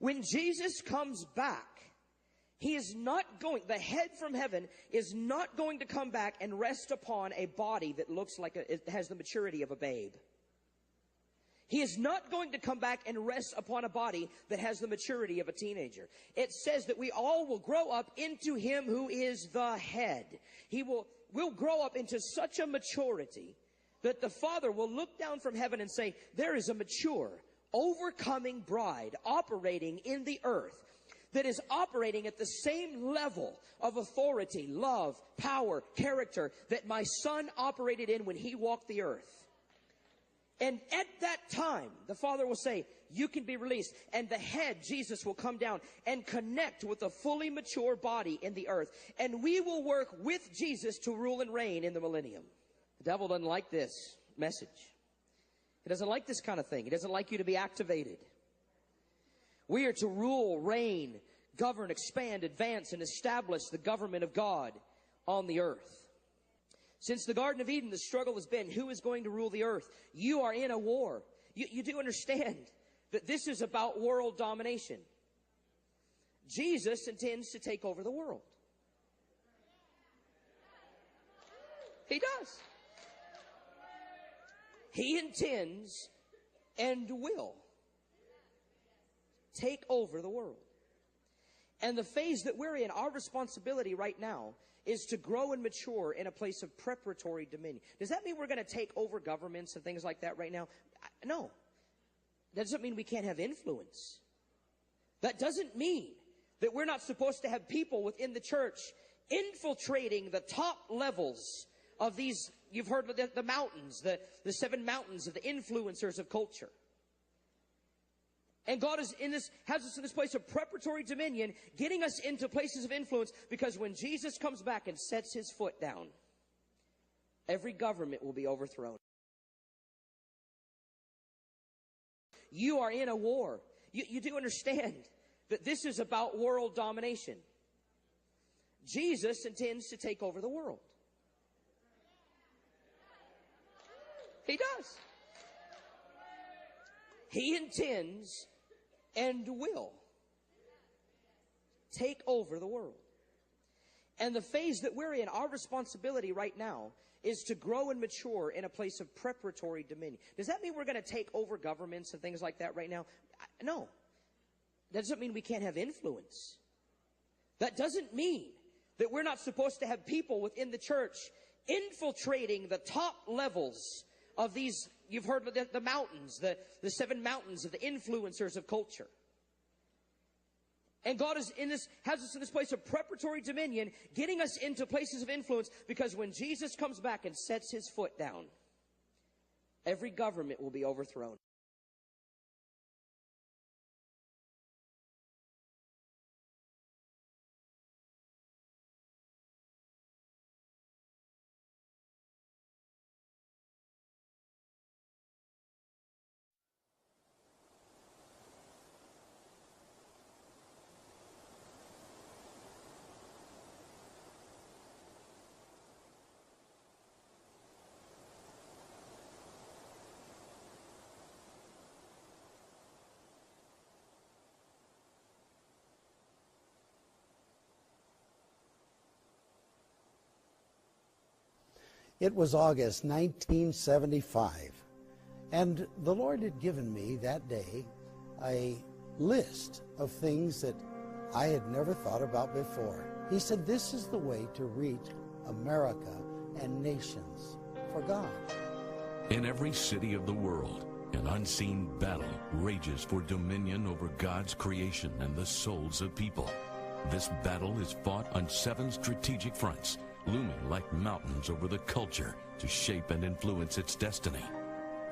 When Jesus comes back, He is not going, the head from heaven is not going to come back and rest upon a body that looks like it has the maturity of a babe. He is not going to come back and rest upon a body that has the maturity of a teenager. It says that we all will grow up into Him who is the head. We'll grow up into such a maturity that the Father will look down from heaven and say, there is a mature, overcoming bride operating in the earth that is operating at the same level of authority, love, power, character that my Son operated in when He walked the earth. And at that time, the Father will say, you can be released. And the head, Jesus, will come down and connect with a fully mature body in the earth. And we will work with Jesus to rule and reign in the millennium. The devil doesn't like this message. He doesn't like this kind of thing. He doesn't like you to be activated. We are to rule, reign, govern, expand, advance, and establish the government of God on the earth. Since the Garden of Eden, the struggle has been, who is going to rule the earth? You are in a war. You do understand that this is about world domination. Jesus intends to take over the world. He does. He intends and will take over the world. And the phase that we're in, our responsibility right now is to grow and mature in a place of preparatory dominion. Does that mean we're going to take over governments and things like that right now? No. That doesn't mean we can't have influence. That doesn't mean that we're not supposed to have people within the church infiltrating the top levels of these, you've heard of the mountains, the 7 mountains of the influencers of culture. And God has us in this place of preparatory dominion, getting us into places of influence, because when Jesus comes back and sets His foot down, every government will be overthrown. You are in a war. You do understand that this is about world domination. Jesus intends to take over the world. He does. He intends and will take over the world. And the phase that we're in, our responsibility right now is to grow and mature in a place of preparatory dominion. Does that mean we're going to take over governments and things like that right now? No. That doesn't mean we can't have influence. That doesn't mean that we're not supposed to have people within the church infiltrating the top levels of these, you've heard of the mountains, the 7 mountains of the influencers of culture. And God has us in this place of preparatory dominion, getting us into places of influence, because when Jesus comes back and sets His foot down, every government will be overthrown. It was August 1975, and the Lord had given me that day a list of things that I had never thought about before. He said, this is the way to reach America and nations for God. In every city of the world, an unseen battle rages for dominion over God's creation and the souls of people. This battle is fought on 7 strategic fronts, looming like mountains over the culture to shape and influence its destiny.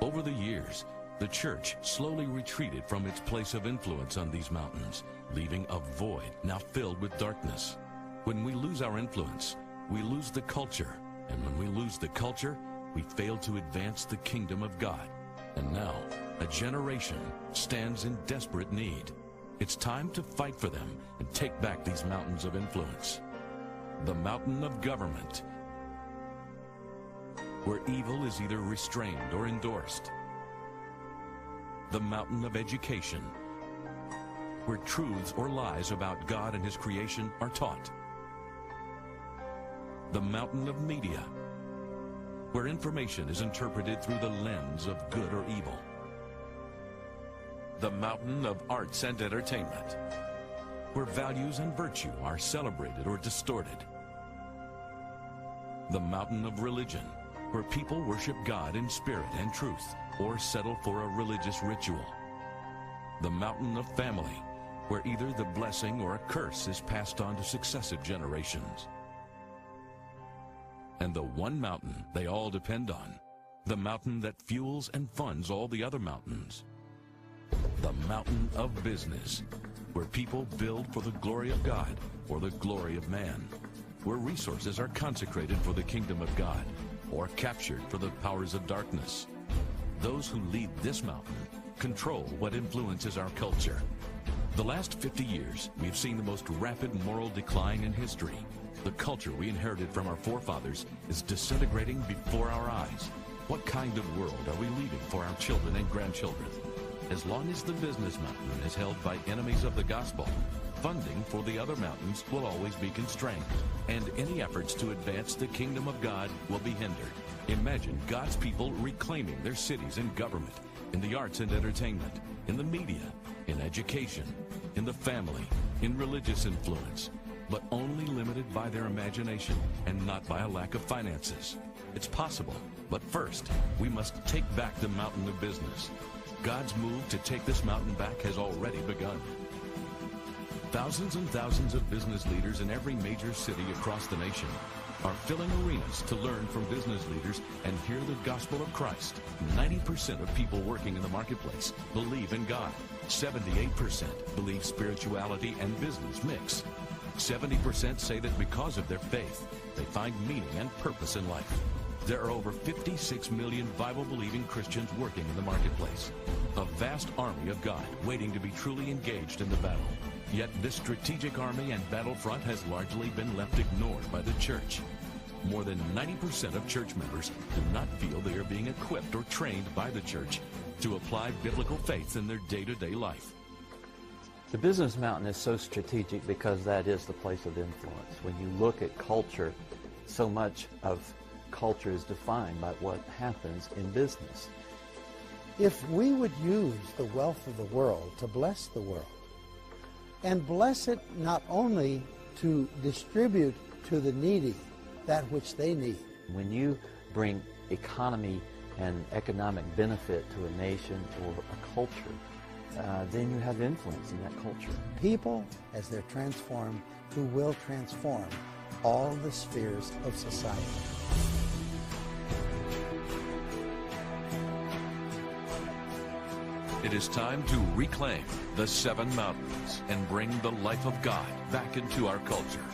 Over the years, the church slowly retreated from its place of influence on these mountains, leaving a void now filled with darkness. When we lose our influence, we lose the culture, and when we lose the culture, we fail to advance the kingdom of God. And now, a generation stands in desperate need. It's time to fight for them and take back these mountains of influence. The mountain of government, where evil is either restrained or endorsed. The mountain of education, where truths or lies about God and His creation are taught. The mountain of media, where information is interpreted through the lens of good or evil. The mountain of arts and entertainment, where values and virtue are celebrated or distorted. The mountain of religion, where people worship God in spirit and truth, or settle for a religious ritual. The mountain of family, where either the blessing or a curse is passed on to successive generations. And the one mountain they all depend on, the mountain that fuels and funds all the other mountains. The mountain of business, where people build for the glory of God or the glory of man, where resources are consecrated for the kingdom of God or captured for the powers of darkness. Those who lead this mountain control what influences our culture. The last 50 years, we've seen the most rapid moral decline in history. The culture we inherited from our forefathers is disintegrating before our eyes. What kind of world are we leaving for our children and grandchildren? As long as the business mountain is held by enemies of the gospel, funding for the other mountains will always be constrained, and any efforts to advance the kingdom of God will be hindered. Imagine God's people reclaiming their cities and government, in the arts and entertainment, in the media, in education, in the family, in religious influence, but only limited by their imagination and not by a lack of finances. It's possible, but first, we must take back the mountain of business. God's move to take this mountain back has already begun. Thousands and thousands of business leaders in every major city across the nation are filling arenas to learn from business leaders and hear the gospel of Christ. 90% of people working in the marketplace believe in God. 78% believe spirituality and business mix. 70% say that because of their faith, they find meaning and purpose in life. There are over 56 million Bible-believing Christians working in the marketplace. A vast army of God waiting to be truly engaged in the battle. Yet this strategic army and battlefront has largely been left ignored by the church. More than 90% of church members do not feel they are being equipped or trained by the church to apply biblical faith in their day-to-day life. The business mountain is so strategic because that is the place of influence. When you look at culture, so much of culture is defined by what happens in business. If we would use the wealth of the world to bless the world, and bless it not only to distribute to the needy that which they need. When you bring economy and economic benefit to a nation or a culture, then you have influence in that culture. People, as they're transformed, who will transform all the spheres of society. It is time to reclaim the 7 mountains and bring the life of God back into our culture.